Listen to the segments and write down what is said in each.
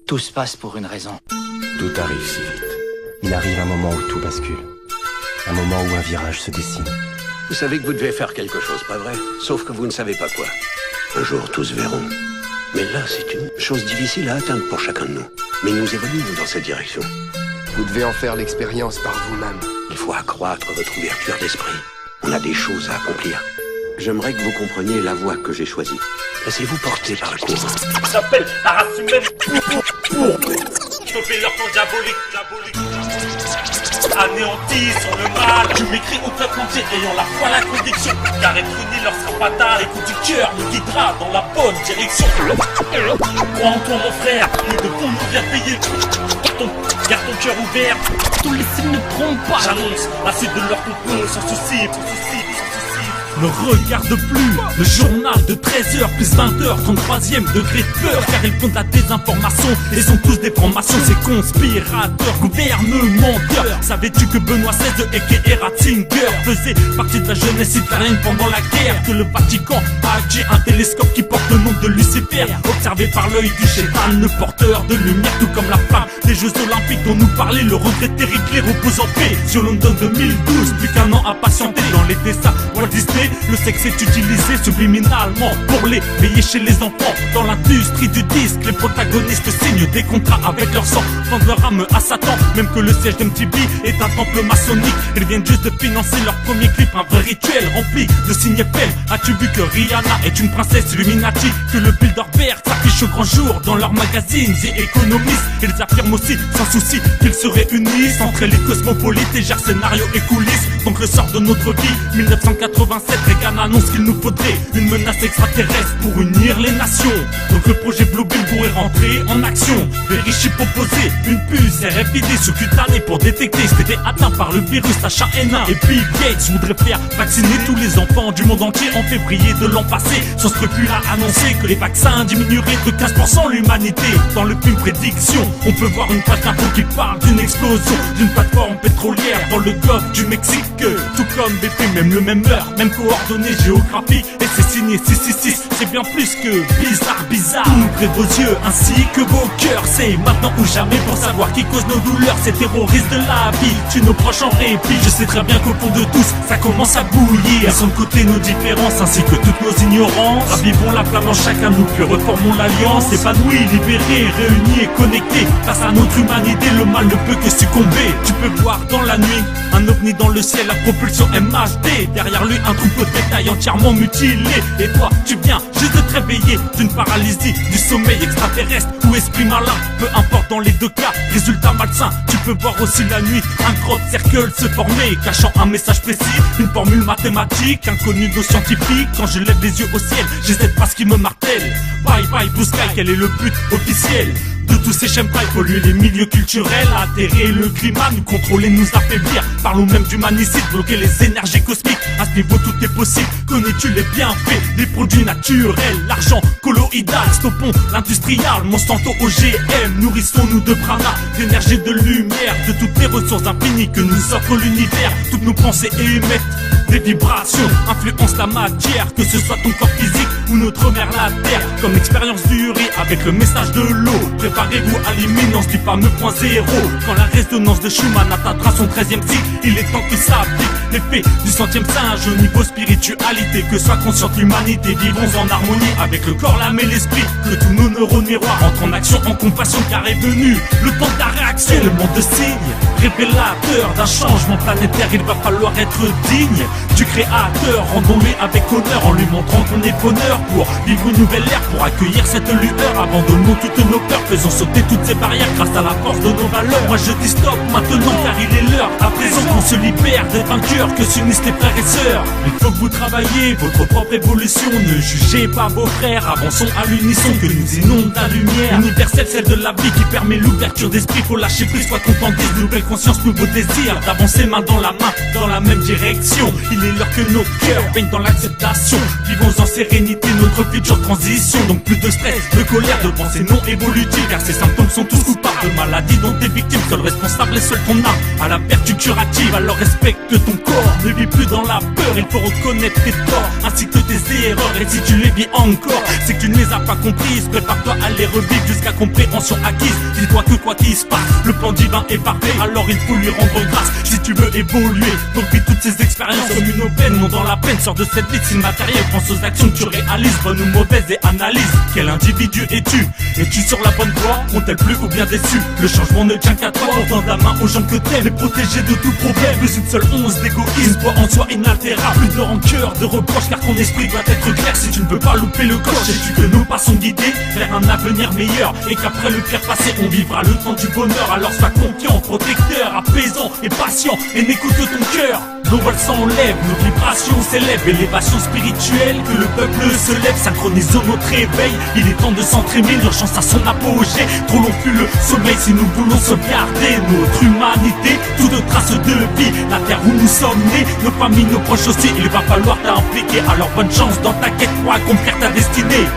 Tout se passe pour une raison. Tout arrive si vite. Il arrive un moment où tout bascule. Un moment où un virage se dessine. Vous savez que vous devez faire quelque chose, pas vrai? Sauf que vous ne savez pas quoi. Un jour, tous verront. Mais là, c'est une chose difficile à atteindre pour chacun de nous. Mais nous évoluons dans cette direction. Vous devez en faire l'expérience par vous-même. Il faut accroître votre ouverture d'esprit. On a des choses à accomplir. J'aimerais que vous compreniez la voie que j'ai choisie. Laissez-vous porter par le courant. J'appelle la race humaine stopper leur plan diabolique. Anéantissons le mal. Je m'écris au peuple entier ayant la foi, la conviction. Car être uni leur sera fatal. Écoute du cœur nous guidera dans la bonne direction. Crois en toi mon frère, nous devons nous bien payer. Garde ton cœur ouvert. Tous les signes ne trompent pas. J'annonce la suite de leur complot sans souci. Ne regarde plus le journal de 13h plus 20h, 33e degré de peur, car ils font de la désinformation et sont tous des francs-maçons, ces conspirateurs, gouvernementeurs. Savais-tu que Benoît XVI et Ratzinger faisaient partie de la jeunesse italienne pendant la guerre? Que le Vatican a acquis un télescope qui porte le nom de Lucifer, observé par l'œil du chétan, le porteur de lumière, tout comme la flamme des Jeux Olympiques dont nous parlait le regretté Rick repose en paix. Sur London 2012, plus qu'un an à patienter dans les dessins Walt Disney. Le sexe est utilisé subliminalement pour l'éveiller chez les enfants. Dans l'industrie du disque, les protagonistes signent des contrats avec leur sang, vendent leur âme à Satan. Même que le siège d'MTV est un temple maçonnique. Ils viennent juste de financer leur premier clip, un vrai rituel rempli de signes FM. As-tu vu que Rihanna est une princesse Illuminati? Que le Bilderberg s'affiche au grand jour dans leurs magazines et économistes. Ils affirment aussi sans souci qu'ils se réunissent entre les cosmopolites et gèrent scénario et coulisses. Donc le sort de notre vie, 1987, Reagan annonce qu'il nous faudrait une menace extraterrestre pour unir les nations. Donc le projet Blue Bill pourrait rentrer en action. Verichip proposait une puce RFID sous-cutanée pour détecter si t'étais atteint par le virus H1N1. Et Bill Gates voudrait faire vacciner tous les enfants du monde entier en février de l'an passé. Sans scrupule à annoncer que les vaccins diminueraient de 15% l'humanité. Dans le film Prédiction, on peut voir une page d'info qui parle d'une explosion d'une plateforme pétrolière dans le golfe du Mexique. Tout comme BP, même le même heure, même coordonnées géographiques. Et c'est signé 666, c'est bien plus que bizarre. Ouvrez vos yeux ainsi que vos cœurs. C'est maintenant ou jamais pour savoir qui cause nos douleurs. Ces terroristes de la vie tuent nos proches en répit. Je sais très bien qu'au fond de tous, ça commence à bouillir. Laissons de côté nos différences ainsi que toutes nos ignorances. Ravivons la flamme en chacun de nous, puis reformons l'alliance. Épanouis, libérés, réunis et connectés. Face à notre humanité, le mal ne peut que succomber. Tu peux voir dans la nuit un ovni dans le ciel, la propulsion MHD. Derrière lui, un troupeau de bétail entièrement mutilé. Et toi, tu viens juste de te réveiller d'une paralysie, du sommeil extraterrestre ou esprit malin. Peu importe dans les deux cas, résultat malsain. Tu peux voir aussi la nuit un crop circle se former, cachant un message précis, une formule mathématique inconnue aux scientifiques. Quand je lève les yeux au ciel, j'ai cette phrase qui me martèle. Bye bye Blue Sky, quel est le but officiel de tous ces chemtrails? Polluer les milieux culturels, altérer le climat, nous contrôler, nous affaiblir. Parlons même d'humanicide, bloquer les énergies cosmiques. À ce niveau tout est possible. Connais-tu les bienfaits des produits naturels? L'argent colloïdal, stoppons l'industrial. Monsanto OGM, nourrissons-nous de prana, d'énergie, de lumière, de toutes les ressources infinies que nous offre l'univers. Toutes nos pensées émettent des vibrations, influencent la matière, que ce soit ton corps physique ou notre mère la terre. Comme expérience durée avec le message de l'eau. Préparez-vous à l'imminence du fameux point zéro. Quand la résonance de Schumann atteindra son 13e cycle, il est temps que s'applique l'effet du 100e singe au niveau spiritualité. Que soit consciente l'humanité, vivons en harmonie avec le corps, l'âme et l'esprit. Que tous nos neurones miroirs entrent en action, en compassion, car est venu le temps de la réaction. Le monde de signes, révélateur d'un changement planétaire. Il va falloir être digne du créateur. Rendons-lui avec honneur en lui montrant qu'on est bonheur pour vivre une nouvelle ère, pour accueillir cette lueur. Abandonnons toutes nos peurs, faisons sauter toutes ces barrières grâce à la force de nos valeurs. Moi je dis stop maintenant car il est l'heure. À présent qu'on se libère des vainqueurs, que s'unissent les frères et sœurs. Il faut que vous travailliez votre propre évolution. Ne jugez pas vos frères, avançons à l'unisson. Que nous inonde la lumière universelle, celle de la vie qui permet l'ouverture d'esprit. Faut lâcher prise, soit contenté, nouvelle conscience, nouveau désir d'avancer main dans la même direction. Il est l'heure que nos cœurs baignent dans l'acceptation. Vivons en sérénité notre future transition. Donc plus de stress, de colère, de pensée non évolutive, car ces symptômes sont tous coupables de maladies dont t'es victime. Seul responsable est seul ton âme à la vertu curative. Alors respecte ton corps, ne vis plus dans la peur. Il faut reconnaître tes torts ainsi que tes erreurs. Et si tu les vis encore, c'est tu ne les as pas comprises. Prépare-toi à les revivre jusqu'à compréhension acquise. Dis-toi que quoi qu'il se passe, le plan divin est parfait, alors il faut lui rendre grâce. Si tu veux évoluer, donc vis toutes ces expériences comme une aubaine, non dans la peine. Sors de cette vie si le matériel, pense aux actions que tu réalises, bonnes ou mauvaises, et analyse. Quel individu es-tu? Es-tu sur la bonne voie? Ont-elles plu ou bien déçu? Le changement ne tient qu'à toi, tends ta main aux gens que t'aimes et protégé de tout problème. Plus une seule once d'égoïsme, foi en soi inaltérable. Plus de rancœur, de reproche, car ton esprit doit être clair. Si tu ne veux pas louper le coche, sais-tu que nos pas sont guidés vers un avenir meilleur, et qu'après le pire passé, on vivra le temps du bonheur. Alors sois confiant, protecteur, apaisant et patient, et n'écoute que ton cœur. Nos vols s'enlèvent, nos vibrations s'élèvent, élévation spirituelle, que le peuple se lève, synchronisons notre réveil. Il est temps de s'entraîner, l'urgence à son apogée. Trop long fut le sommeil si nous voulons sauvegarder notre humanité, toute trace de vie, la terre où nous sommes nés, nos familles, nos proches aussi. Il va falloir t'impliquer, alors bonne chance dans ta quête pour accomplir ta destinée.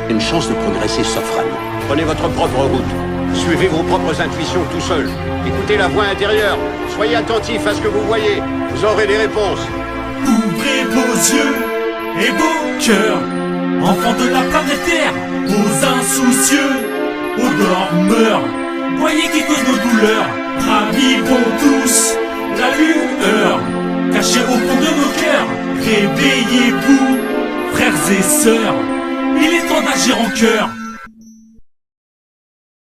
Une chance de progresser s'offre à nous. Prenez votre propre route. Suivez vos propres intuitions tout seul. Écoutez la voix intérieure. Soyez attentifs à ce que vous voyez. Vous aurez des réponses. Ouvrez vos yeux et vos cœurs, enfants de la planète Terre, aux insoucieux, aux dormeurs. Voyez qui cause nos douleurs. Ravivons tous la lueur cachée au fond de nos cœurs. Réveillez-vous, frères et sœurs. Il est temps d'agir en cœur.